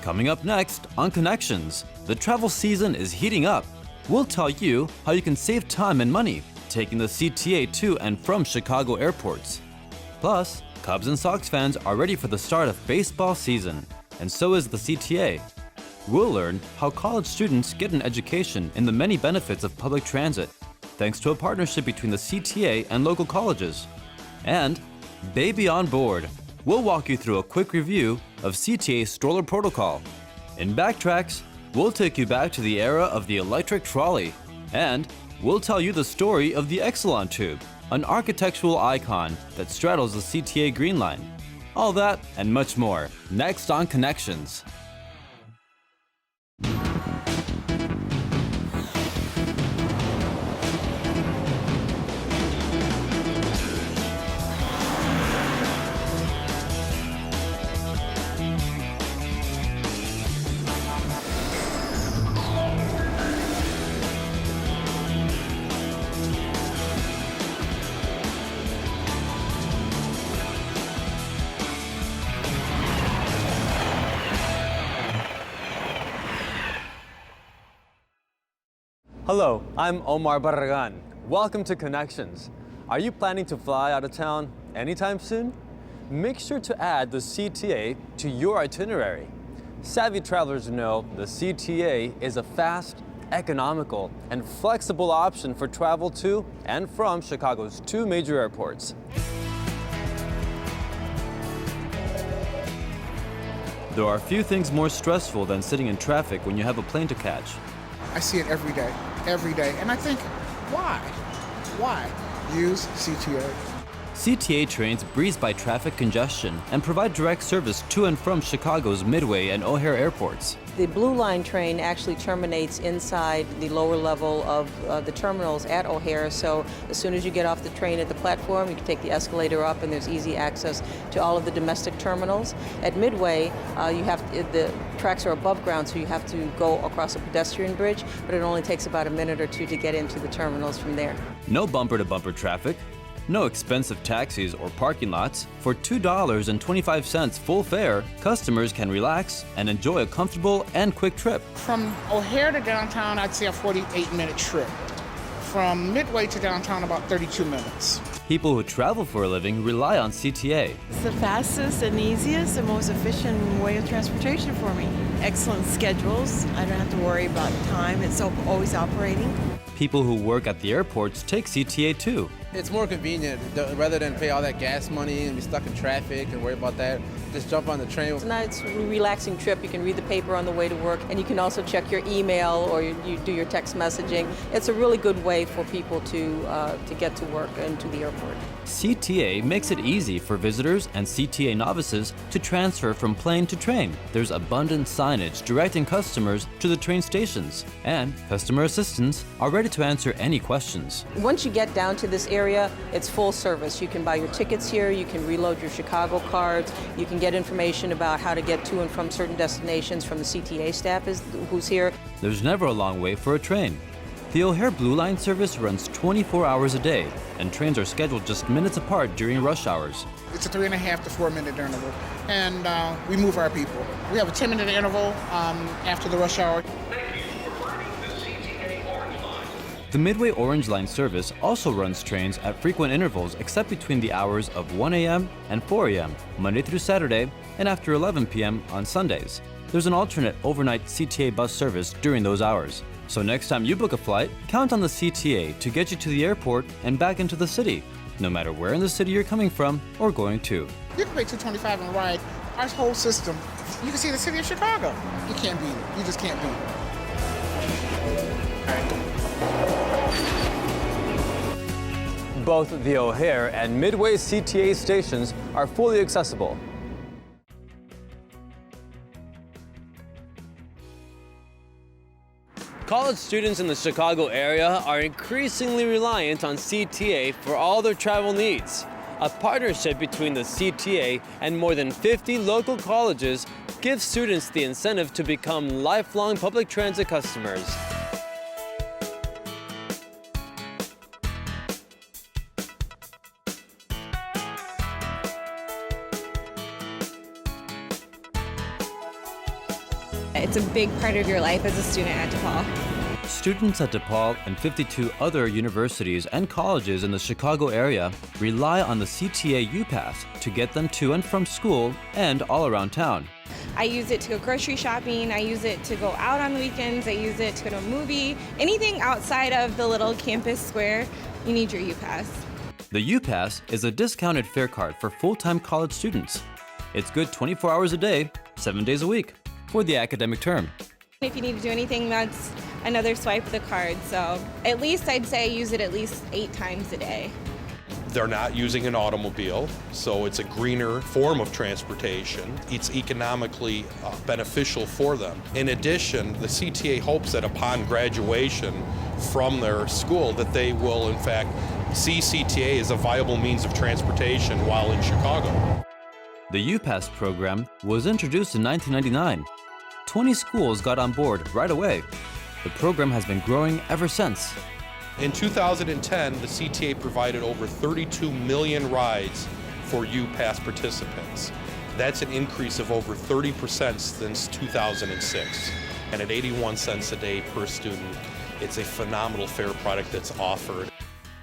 Coming up next on Connections, the travel season is heating up. We'll tell you how you can save time and money taking the CTA to and from Chicago airports. Plus, Cubs and Sox fans are ready for the start of baseball season, and so is the CTA. We'll learn how college students get an education in the many benefits of public transit, thanks to a partnership between the CTA and local colleges. And Baby on Board. We'll walk you through a quick review of CTA Stroller Protocol. In Backtracks, we'll take you back to the era of the electric trolley. And we'll tell you the story of the Exelon tube, an architectural icon that straddles the CTA Green Line. All that and much more, next on Connections. Hello, I'm Omar Barragan. Welcome to Connections. Are you planning to fly out of town anytime soon? Make sure to add the CTA to your itinerary. Savvy travelers know the CTA is a fast, economical, and flexible option for travel to and from Chicago's two major airports. There are few things more stressful than sitting in traffic when you have a plane to catch. I see it every day. And I think, why? Why use CTA? CTA trains breeze by traffic congestion and provide direct service to and from Chicago's Midway and O'Hare airports. The Blue Line train actually terminates inside the lower level of the terminals at O'Hare, so as soon as you get off the train at the platform, you can take the escalator up and there's easy access to all of the domestic terminals. At Midway, the tracks are above ground, so you have to go across a pedestrian bridge, but it only takes about a minute or two to get into the terminals from there. No bumper-to-bumper traffic. No expensive taxis or parking lots. For $2.25 full fare, customers can relax and enjoy a comfortable and quick trip. From O'Hare to downtown, I'd say a 48-minute trip. From Midway to downtown, about 32 minutes. People who travel for a living rely on CTA. It's the fastest and easiest and most efficient way of transportation for me. Excellent schedules. I don't have to worry about time. It's always operating. People who work at the airports take CTA too. It's more convenient rather than pay all that gas money and be stuck in traffic and worry about that. Just jump on the train. It's a nice, relaxing trip. You can read the paper on the way to work, and you can also check your email or you do your text messaging. It's a really good way for people to get to work and to the airport. CTA makes it easy for visitors and CTA novices to transfer from plane to train. There's abundant signage directing customers to the train stations, and customer assistants are ready to answer any questions. Once you get down to this area, it's full service. You can buy your tickets here, you can reload your Chicago cards, you can get information about how to get to and from certain destinations from the CTA staff who's here. There's never a long wait for a train. The O'Hare Blue Line service runs 24 hours a day, and trains are scheduled just minutes apart during rush hours. It's a 3.5 to 4 minute interval, and we move our people. We have a 10-minute interval after the rush hour. The Midway Orange Line service also runs trains at frequent intervals except between the hours of 1 a.m. and 4 a.m., Monday through Saturday, and after 11 p.m. on Sundays. There's an alternate overnight CTA bus service during those hours. So next time you book a flight, count on the CTA to get you to the airport and back into the city, no matter where in the city you're coming from or going to. You can pay $225 and ride our whole system. You can see the city of Chicago. You can't beat it. You just can't beat it. Both the O'Hare and Midway CTA stations are fully accessible. College students in the Chicago area are increasingly reliant on CTA for all their travel needs. A partnership between the CTA and more than 50 local colleges gives students the incentive to become lifelong public transit customers. It's a big part of your life as a student at DePaul. Students at DePaul and 52 other universities and colleges in the Chicago area rely on the CTA U-Pass to get them to and from school and all around town. I use it to go grocery shopping, I use it to go out on the weekends, I use it to go to a movie. Anything outside of the little campus square, you need your U-Pass. The U-Pass is a discounted fare card for full-time college students. It's good 24 hours a day, 7 days a week, for the academic term. If you need to do anything, that's another swipe of the card. So at least I'd say I use it at least 8 times a day. They're not using an automobile, so it's a greener form of transportation. It's economically beneficial for them. In addition, the CTA hopes that upon graduation from their school that they will, in fact, see CTA as a viable means of transportation while in Chicago. The U-Pass program was introduced in 1999. 20 schools got on board right away. The program has been growing ever since. In 2010, the CTA provided over 32 million rides for U-Pass participants. That's an increase of over 30% since 2006. And at 81 cents a day per student, it's a phenomenal fare product that's offered.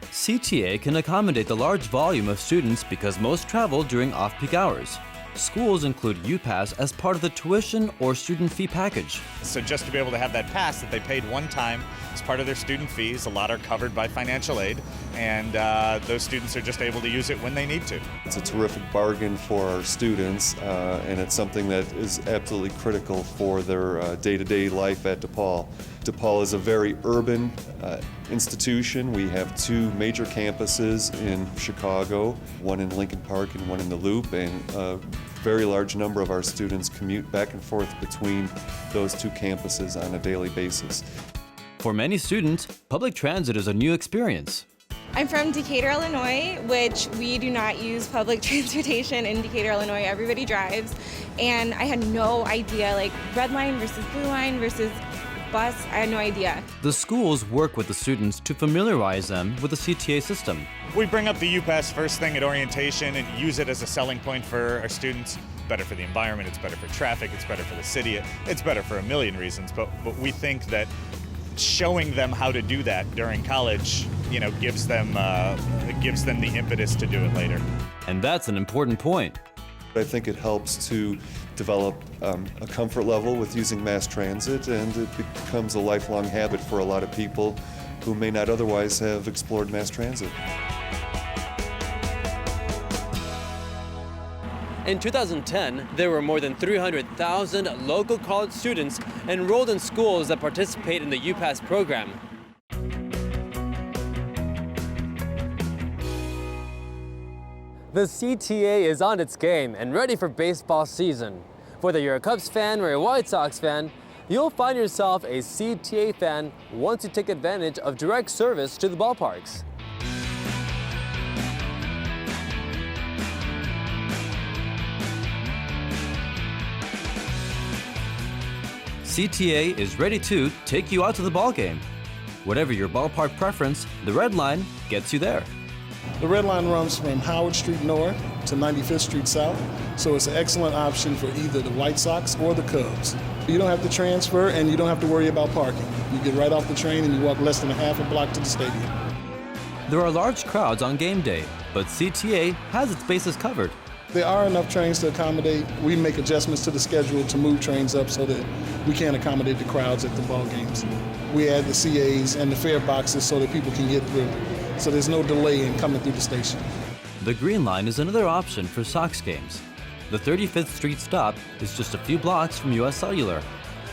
CTA can accommodate the large volume of students because most travel during off-peak hours. Schools include U-Pass as part of the tuition or student fee package. So just to be able to have that pass that they paid one time as part of their student fees, a lot are covered by financial aid, and those students are just able to use it when they need to. It's a terrific bargain for our students, and it's something that is absolutely critical for their day-to-day life at DePaul. DePaul is a very urban institution. We have 2 major campuses in Chicago, one in Lincoln Park and one in the Loop, and a very large number of our students commute back and forth between those 2 campuses on a daily basis. For many students, public transit is a new experience. I'm from Decatur, Illinois, which we do not use public transportation in Decatur, Illinois. Everybody drives. And I had no idea, like red line versus blue line versus bus, I had no idea. The schools work with the students to familiarize them with the CTA system. We bring up the U-Pass first thing at orientation and use it as a selling point for our students. Better for the environment, it's better for traffic, it's better for the city, it's better for a million reasons, but we think that showing them how to do that during college, gives them the impetus to do it later. And that's an important point. I think it helps to develop a comfort level with using mass transit, and it becomes a lifelong habit for a lot of people who may not otherwise have explored mass transit. In 2010, there were more than 300,000 local college students enrolled in schools that participate in the U-Pass program. The CTA is on its game and ready for baseball season. Whether you're a Cubs fan or a White Sox fan, you'll find yourself a CTA fan once you take advantage of direct service to the ballparks. CTA is ready to take you out to the ballgame. Whatever your ballpark preference, the Red Line gets you there. The Red Line runs from Howard Street North to 95th Street South, so it's an excellent option for either the White Sox or the Cubs. You don't have to transfer and you don't have to worry about parking. You get right off the train and you walk less than a half a block to the stadium. There are large crowds on game day, but CTA has its bases covered. There are enough trains to accommodate. We make adjustments to the schedule to move trains up so that we can accommodate the crowds at the ball games. We add the CAs and the fare boxes so that people can get through. So there's no delay in coming through the station. The Green Line is another option for Sox games. The 35th Street stop is just a few blocks from US Cellular.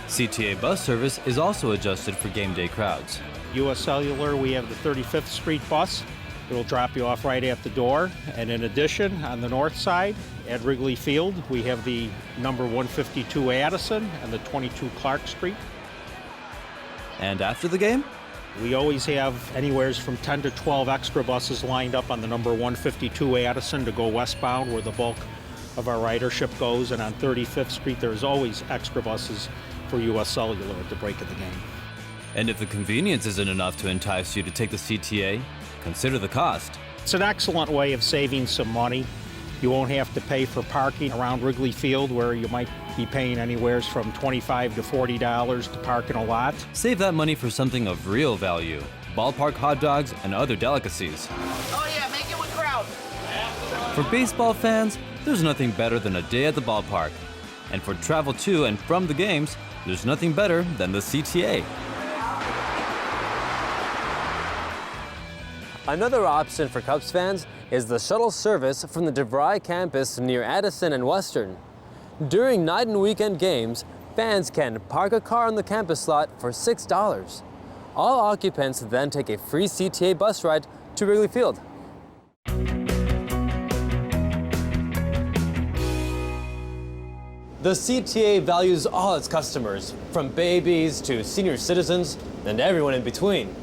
CTA bus service is also adjusted for game day crowds. US Cellular, we have the 35th Street bus. It'll drop you off right at the door. And in addition, on the north side, at Wrigley Field, we have the number 152 Addison and the 22 Clark Street. And after the game? We always have anywhere from 10 to 12 extra buses lined up on the number 152 Addison to go westbound where the bulk of our ridership goes. And on 35th Street, there's always extra buses for US Cellular at the break of the game. And if the convenience isn't enough to entice you to take the CTA, consider the cost. It's an excellent way of saving some money. You won't have to pay for parking around Wrigley Field, where you might be paying anywhere from $25 to $40 to park in a lot. Save that money for something of real value. Ballpark hot dogs and other delicacies. Oh yeah, make it with kraut. For baseball fans, there's nothing better than a day at the ballpark. And for travel to and from the games, there's nothing better than the CTA. Another option for Cubs fans is the shuttle service from the DeVry campus near Addison and Western. During night and weekend games, fans can park a car on the campus lot for $6. All occupants then take a free CTA bus ride to Wrigley Field. The CTA values all its customers, from babies to senior citizens and everyone in between.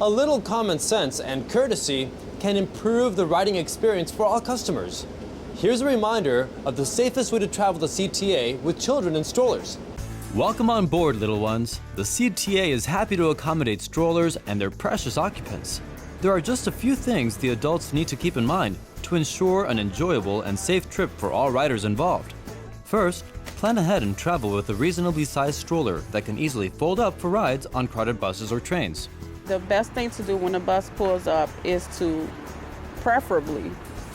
A little common sense and courtesy can improve the riding experience for all customers. Here's a reminder of the safest way to travel the CTA with children in strollers. Welcome on board, little ones. The CTA is happy to accommodate strollers and their precious occupants. There are just a few things the adults need to keep in mind to ensure an enjoyable and safe trip for all riders involved. First, plan ahead and travel with a reasonably sized stroller that can easily fold up for rides on crowded buses or trains. The best thing to do when a bus pulls up is to preferably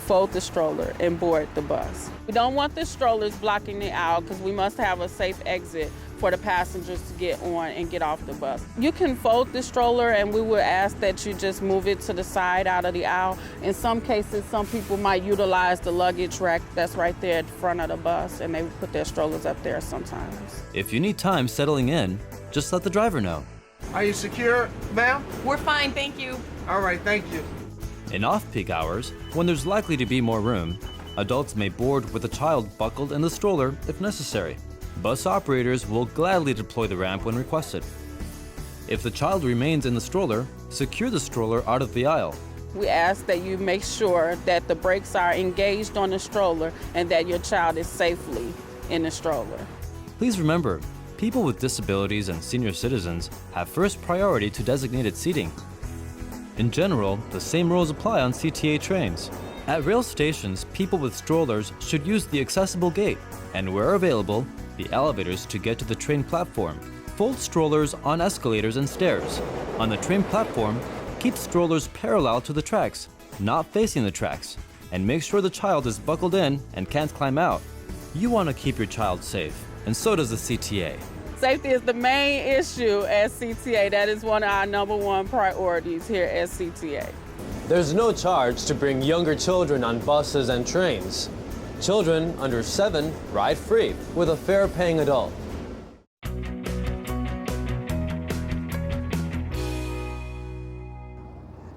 fold the stroller and board the bus. We don't want the strollers blocking the aisle because we must have a safe exit for the passengers to get on and get off the bus. You can fold the stroller and we would ask that you just move it to the side out of the aisle. In some cases, some people might utilize the luggage rack that's right there at the front of the bus and they would put their strollers up there sometimes. If you need time settling in, just let the driver know. Are you secure, ma'am? We're fine, thank you. All right, thank you. In off-peak hours, when there's likely to be more room, adults may board with a child buckled in the stroller if necessary. Bus operators will gladly deploy the ramp when requested. If the child remains in the stroller, secure the stroller out of the aisle. We ask that you make sure that the brakes are engaged on the stroller and that your child is safely in the stroller. Please remember, people with disabilities and senior citizens have first priority to designated seating. In general, the same rules apply on CTA trains. At rail stations, people with strollers should use the accessible gate, and where available, the elevators to get to the train platform. Fold strollers on escalators and stairs. On the train platform, keep strollers parallel to the tracks, not facing the tracks, and make sure the child is buckled in and can't climb out. You want to keep your child safe, and so does the CTA. Safety is the main issue at CTA. That is one of our #1 priorities here at CTA. There's no charge to bring younger children on buses and trains. Children under 7 ride free with a fare-paying adult.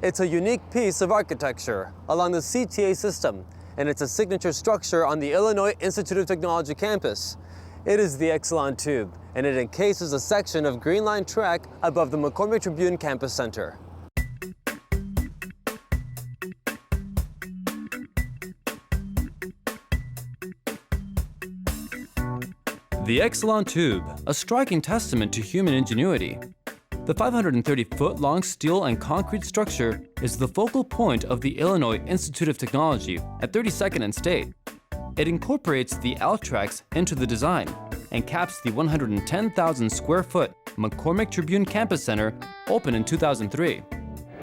It's a unique piece of architecture along the CTA system, and it's a signature structure on the Illinois Institute of Technology campus. It is the Exelon tube, and it encases a section of Green Line track above the McCormick Tribune Campus Center. The Exelon tube, a striking testament to human ingenuity. The 530-foot-long steel and concrete structure is the focal point of the Illinois Institute of Technology at 32nd and State. It incorporates the L tracks into the design and caps the 110,000 square foot McCormick Tribune Campus Center, opened in 2003.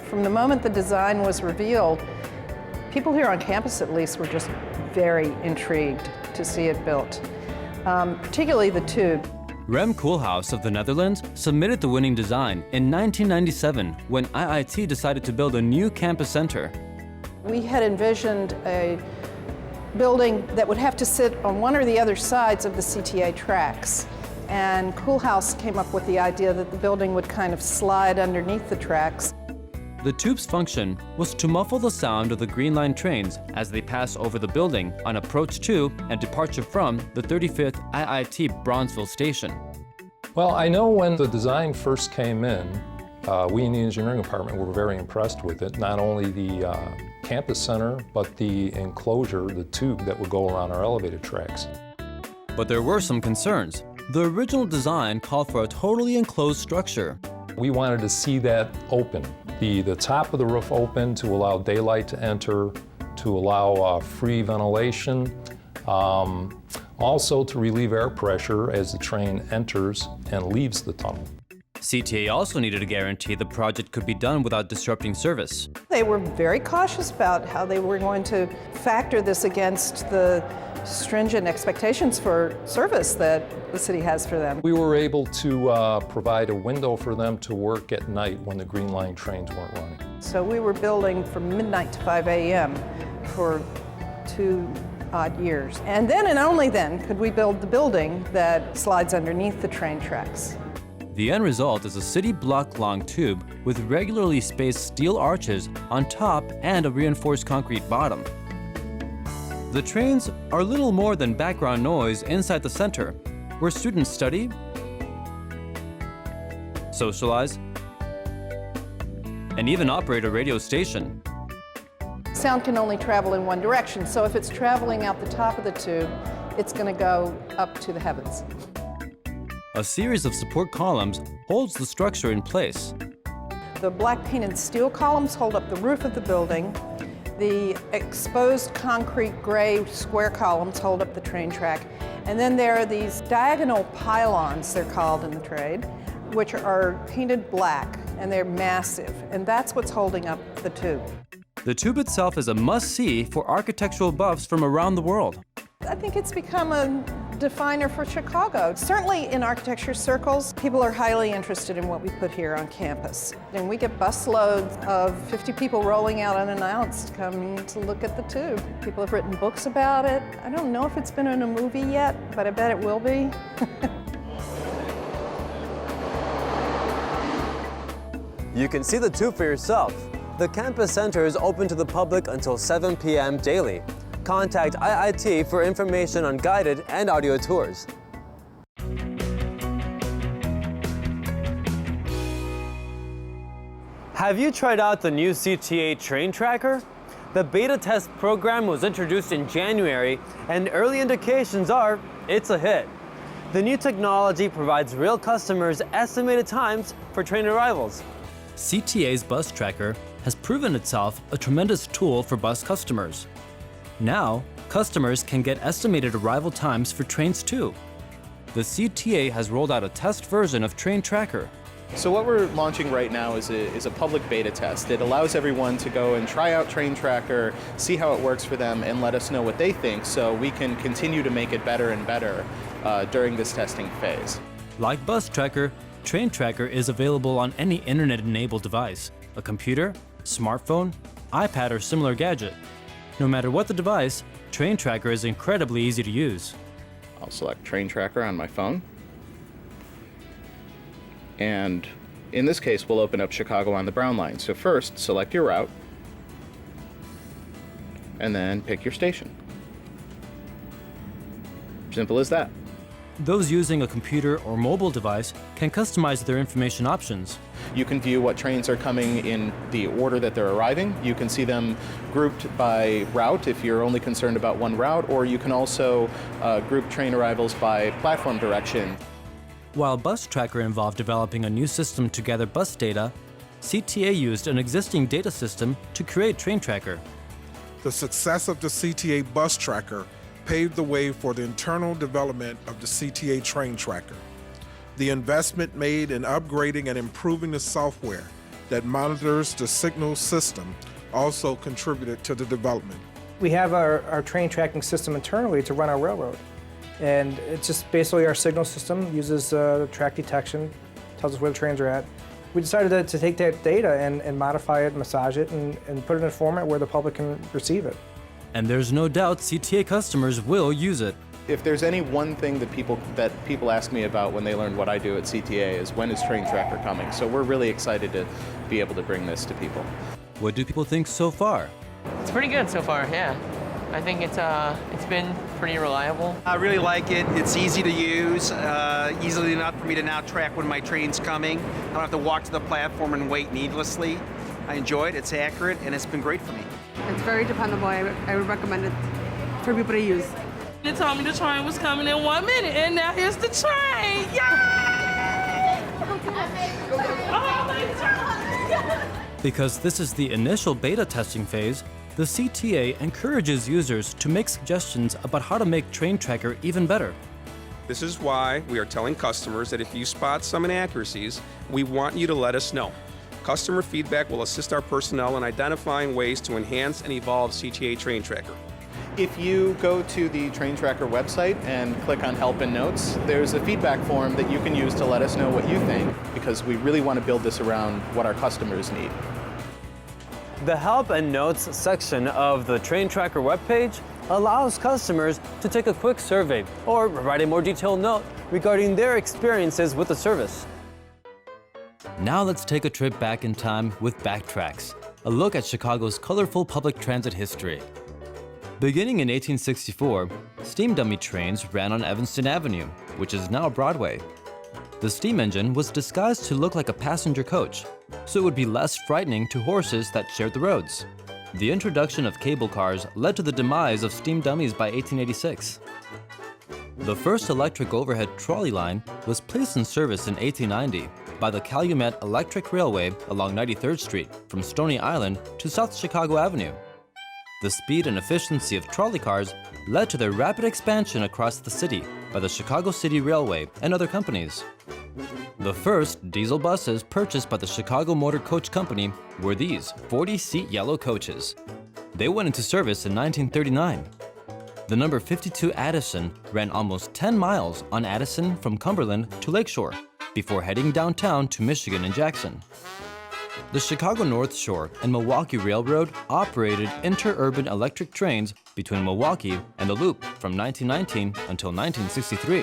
From the moment the design was revealed, people here on campus at least were just very intrigued to see it built, particularly the tube. Rem Koolhaas of the Netherlands submitted the winning design in 1997 when IIT decided to build a new campus center. We had envisioned a building that would have to sit on one or the other sides of the CTA tracks. And Koolhaas came up with the idea that the building would kind of slide underneath the tracks. The tube's function was to muffle the sound of the Green Line trains as they pass over the building on approach to and departure from the 35th IIT Bronzeville station. Well, I know when the design first came in, we in the engineering department were very impressed with it. Not only the campus center, but the enclosure, the tube that would go around our elevated tracks. But there were some concerns. The original design called for a totally enclosed structure. We wanted to see that open, the top of the roof open to allow daylight to enter, to allow free ventilation, also to relieve air pressure as the train enters and leaves the tunnel. CTA also needed to guarantee the project could be done without disrupting service. They were very cautious about how they were going to factor this against the stringent expectations for service that the city has for them. We were able to provide a window for them to work at night when the Green Line trains weren't running. So we were building from midnight to 5 a.m. for 2 odd years. And then and only then could we build the building that slides underneath the train tracks. The end result is a city block-long tube with regularly spaced steel arches on top and a reinforced concrete bottom. The trains are little more than background noise inside the center, where students study, socialize, and even operate a radio station. Sound can only travel in one direction, so if it's traveling out the top of the tube, it's going to go up to the heavens. A series of support columns holds the structure in place. The black painted steel columns hold up the roof of the building. The exposed concrete gray square columns hold up the train track. And then there are these diagonal pylons, they're called in the trade, which are painted black, and they're massive. And that's what's holding up the tube. The tube itself is a must-see for architectural buffs from around the world. I think it's become a definer for Chicago. Certainly in architecture circles, people are highly interested in what we put here on campus. And we get busloads of 50 people rolling out unannounced coming to look at the tube. People have written books about it. I don't know if it's been in a movie yet, but I bet it will be. You can see the tube for yourself. The campus center is open to the public until 7 p.m. daily. Contact IIT for information on guided and audio tours. Have you tried out the new CTA train tracker? The beta test program was introduced in January, and early indications are it's a hit. The new technology provides real customers estimated times for train arrivals. CTA's bus tracker has proven itself a tremendous tool for bus customers. Now, customers can get estimated arrival times for trains too. The CTA has rolled out a test version of Train Tracker. So what we're launching right now is a public beta test. It allows everyone to go and try out Train Tracker, see how it works for them, and let us know what they think so we can continue to make it better and better during this testing phase. Like Bus Tracker, Train Tracker is available on any internet-enabled device, a computer, smartphone, iPad, or similar gadget. No matter what the device, Train Tracker is incredibly easy to use. I'll select Train Tracker on my phone. And in this case, we'll open up Chicago on the Brown Line. So first, select your route, and then pick your station. Simple as that. Those using a computer or mobile device can customize their information options. You can view what trains are coming in the order that they're arriving. You can see them grouped by route if you're only concerned about one route, or you can also group train arrivals by platform direction. While Bus Tracker involved developing a new system to gather bus data, CTA used an existing data system to create Train Tracker. The success of the CTA Bus Tracker paved the way for the internal development of the CTA Train Tracker. The investment made in upgrading and improving the software that monitors the signal system also contributed to the development. We have our train tracking system internally to run our railroad. And it's just basically our signal system uses track detection, tells us where the trains are at. We decided to take that data and modify it, massage it, and put it in a format where the public can receive it. And there's no doubt CTA customers will use it. If there's any one thing that people ask me about when they learn what I do at CTA is when is Train Tracker coming? So we're really excited to be able to bring this to people. What do people think so far? It's pretty good so far, yeah. I think it's been pretty reliable. I really like it. It's easy to use, easily enough for me to now track when my train's coming. I don't have to walk to the platform and wait needlessly. I enjoy it, it's accurate, and it's been great for me. It's very dependable. I would recommend it for people to use. They told me the train was coming in 1 minute, and now here's the train! Yay! Because this is the initial beta testing phase, the CTA encourages users to make suggestions about how to make Train Tracker even better. This is why we are telling customers that if you spot some inaccuracies, we want you to let us know. Customer feedback will assist our personnel in identifying ways to enhance and evolve CTA Train Tracker. If you go to the Train Tracker website and click on Help and Notes, there's a feedback form that you can use to let us know what you think, because we really want to build this around what our customers need. The Help and Notes section of the Train Tracker webpage allows customers to take a quick survey or write a more detailed note regarding their experiences with the service. Now let's take a trip back in time with Backtracks, a look at Chicago's colorful public transit history. Beginning in 1864, steam dummy trains ran on Evanston Avenue, which is now Broadway. The steam engine was disguised to look like a passenger coach, so it would be less frightening to horses that shared the roads. The introduction of cable cars led to the demise of steam dummies by 1886. The first electric overhead trolley line was placed in service in 1890 by the Calumet Electric Railway along 93rd Street from Stony Island to South Chicago Avenue. The speed and efficiency of trolley cars led to their rapid expansion across the city by the Chicago City Railway and other companies. The first diesel buses purchased by the Chicago Motor Coach Company were these 40-seat yellow coaches. They went into service in 1939. The number 52 Addison ran almost 10 miles on Addison from Cumberland to Lakeshore before heading downtown to Michigan and Jackson. The Chicago North Shore and Milwaukee Railroad operated interurban electric trains between Milwaukee and the Loop from 1919 until 1963.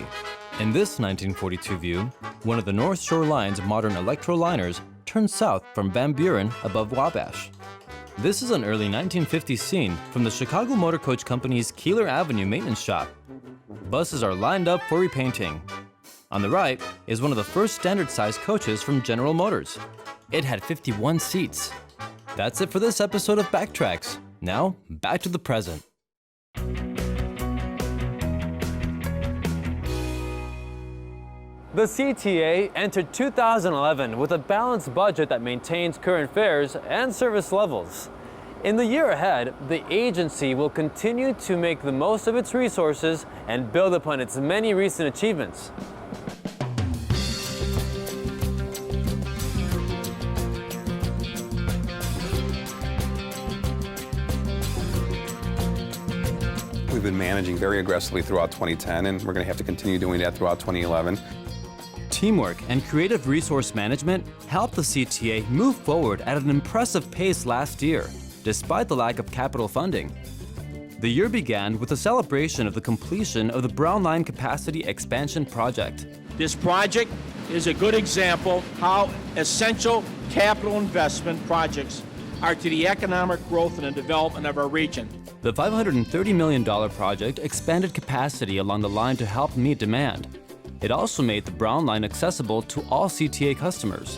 In this 1942 view, one of the North Shore Line's modern electroliners turned south from Van Buren above Wabash. This is an early 1950s scene from the Chicago Motor Coach Company's Keeler Avenue maintenance shop. Buses are lined up for repainting. On the right is one of the first standard-sized coaches from General Motors. It had 51 seats. That's it for this episode of Backtracks. Now, back to the present. The CTA entered 2011 with a balanced budget that maintains current fares and service levels. In the year ahead, the agency will continue to make the most of its resources and build upon its many recent achievements. We've been managing very aggressively throughout 2010, and we're going to have to continue doing that throughout 2011. Teamwork and creative resource management helped the CTA move forward at an impressive pace last year, despite the lack of capital funding. The year began with a celebration of the completion of the Brown Line Capacity Expansion Project. This project is a good example how essential capital investment projects are to the economic growth and the development of our region. The $530 million project expanded capacity along the line to help meet demand. It also made the Brown Line accessible to all CTA customers.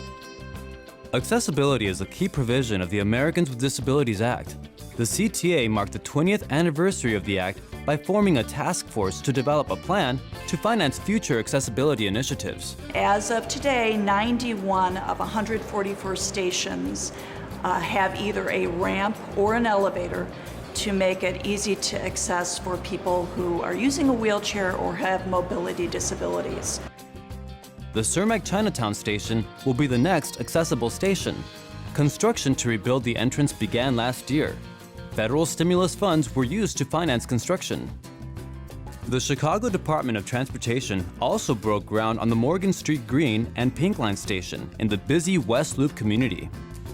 Accessibility is a key provision of the Americans with Disabilities Act. The CTA marked the 20th anniversary of the Act by forming a task force to develop a plan to finance future accessibility initiatives. As of today, 91 of 144 stations have either a ramp or an elevator to make it easy to access for people who are using a wheelchair or have mobility disabilities. The Cermak Chinatown station will be the next accessible station. Construction to rebuild the entrance began last year. Federal stimulus funds were used to finance construction. The Chicago Department of Transportation also broke ground on the Morgan Street Green and Pink Line station in the busy West Loop community.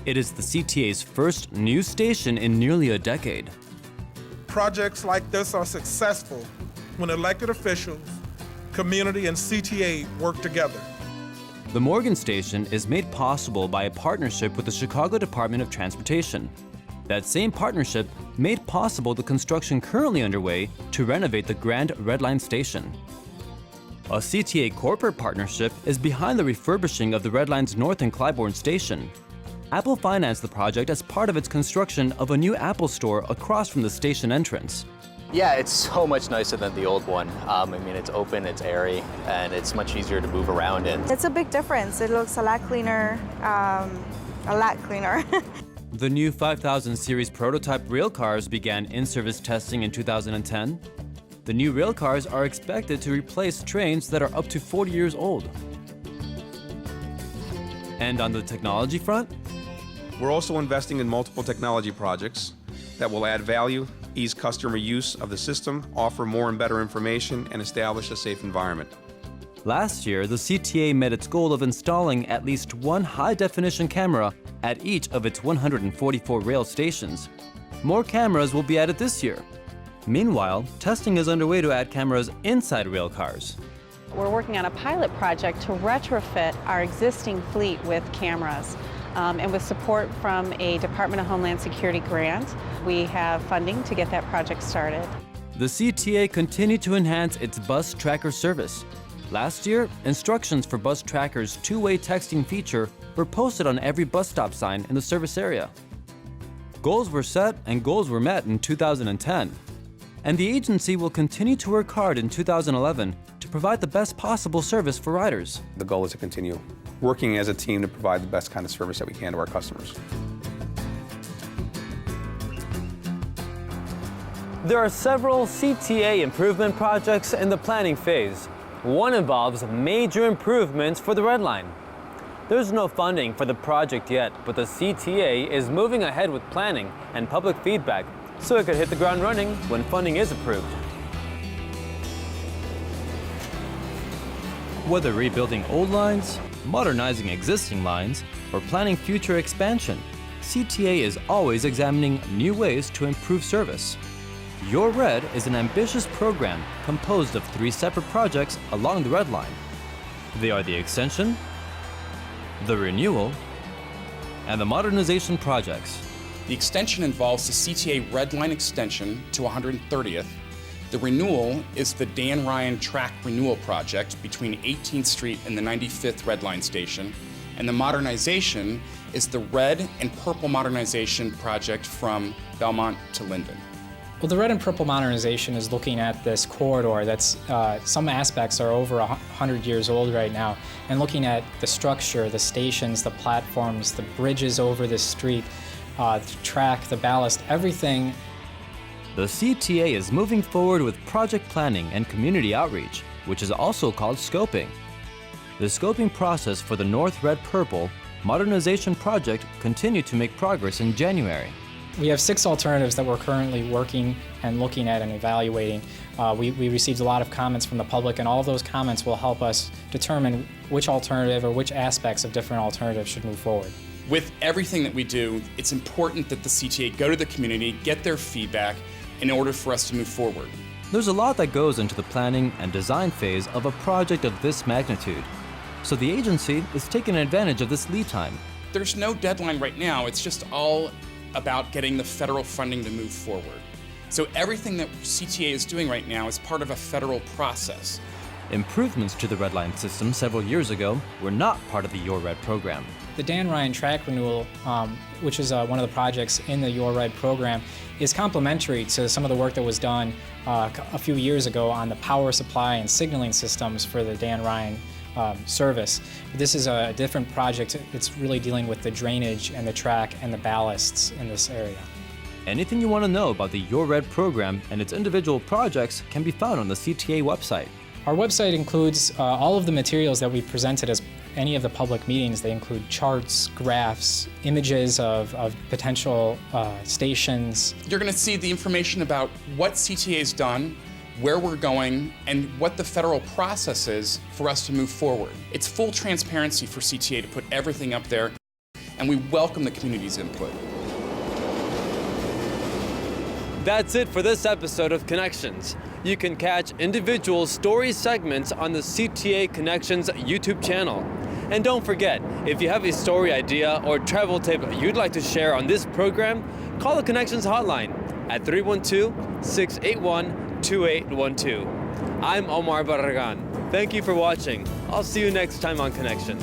It is the CTA's first new station in nearly a decade. Projects like this are successful when elected officials, community, and CTA work together. The Morgan Station is made possible by a partnership with the Chicago Department of Transportation. That same partnership made possible the construction currently underway to renovate the Grand Red Line station. A CTA corporate partnership is behind the refurbishing of the Red Line's North and Clybourne station. Apple financed the project as part of its construction of a new Apple store across from the station entrance. Yeah, it's so much nicer than the old one. I mean, it's open, it's airy, and it's much easier to move around in. It's a big difference. It looks a lot cleaner, The new 5000 series prototype railcars began in-service testing in 2010. The new railcars are expected to replace trains that are up to 40 years old. And on the technology front, we're also investing in multiple technology projects that will add value, ease customer use of the system, offer more and better information, and establish a safe environment. last year, the CTA met its goal of installing at least one high-definition camera at each of its 144 rail stations. More cameras will be added this year. Meanwhile, testing is underway to add cameras inside rail cars. We're working on a pilot project to retrofit our existing fleet with cameras. And with support from a Department of Homeland Security grant, we have funding to get that project started. The CTA continued to enhance its bus tracker service. Last year, instructions for Bus Tracker's two-way texting feature were posted on every bus stop sign in the service area. Goals were set and goals were met in 2010. And the agency will continue to work hard in 2011 to provide the best possible service for riders. The goal is to continue working as a team to provide the best kind of service that we can to our customers. There are several CTA improvement projects in the planning phase. One involves major improvements for the Red Line. There's no funding for the project yet, but the CTA is moving ahead with planning and public feedback so it could hit the ground running when funding is approved. Whether rebuilding old lines, modernizing existing lines, or planning future expansion, CTA is always examining new ways to improve service. Your Red is an ambitious program composed of 3 separate projects along the Red Line. They are the extension, the renewal, and the modernization projects. The extension involves the CTA Red Line extension to 130th. The renewal is the Dan Ryan Track Renewal Project between 18th Street and the 95th Red Line station. And the modernization is the Red and Purple Modernization Project from Belmont to Linden. Well, the red and purple modernization is looking at this corridor that's, some aspects are over 100 years old right now, and looking at the structure, the stations, the platforms, the bridges over the street, the track, the ballast, everything. The CTA is moving forward with project planning and community outreach, which is also called scoping. The scoping process for the North Red Purple modernization project continued to make progress in January. We have 6 alternatives that we're currently working and looking at and evaluating. We received a lot of comments from the public, and all of those comments will help us determine which alternative or which aspects of different alternatives should move forward. With everything that we do, it's important that the CTA go to the community, get their feedback in order for us to move forward. There's a lot that goes into the planning and design phase of a project of this magnitude, so the agency is taking advantage of this lead time. There's no deadline right now, it's just all about getting the federal funding to move forward. So everything that CTA is doing right now is part of a federal process. Improvements to the Red Line system several years ago were not part of the Your Red program. The Dan Ryan Track Renewal, which is one of the projects in the Your Red program, is complementary to some of the work that was done a few years ago on the power supply and signaling systems for the Dan Ryan service. This is a different project. It's really dealing with the drainage and the track and the ballasts in this area. Anything you want to know about the Your Red program and its individual projects can be found on the CTA website. Our website includes all of the materials that we presented as any of the public meetings. They include charts, graphs, images of potential stations. You're going to see the information about what CTA has done, where we're going, and what the federal process is for us to move forward. It's full transparency for CTA to put everything up there, and we welcome the community's input. That's it for this episode of Connections. You can catch individual story segments on the CTA Connections YouTube channel. And don't forget, if you have a story idea or travel tip you'd like to share on this program, call the Connections hotline at 312-681-2812. I'm Omar Barragan. Thank you for watching. I'll see you next time on Connections.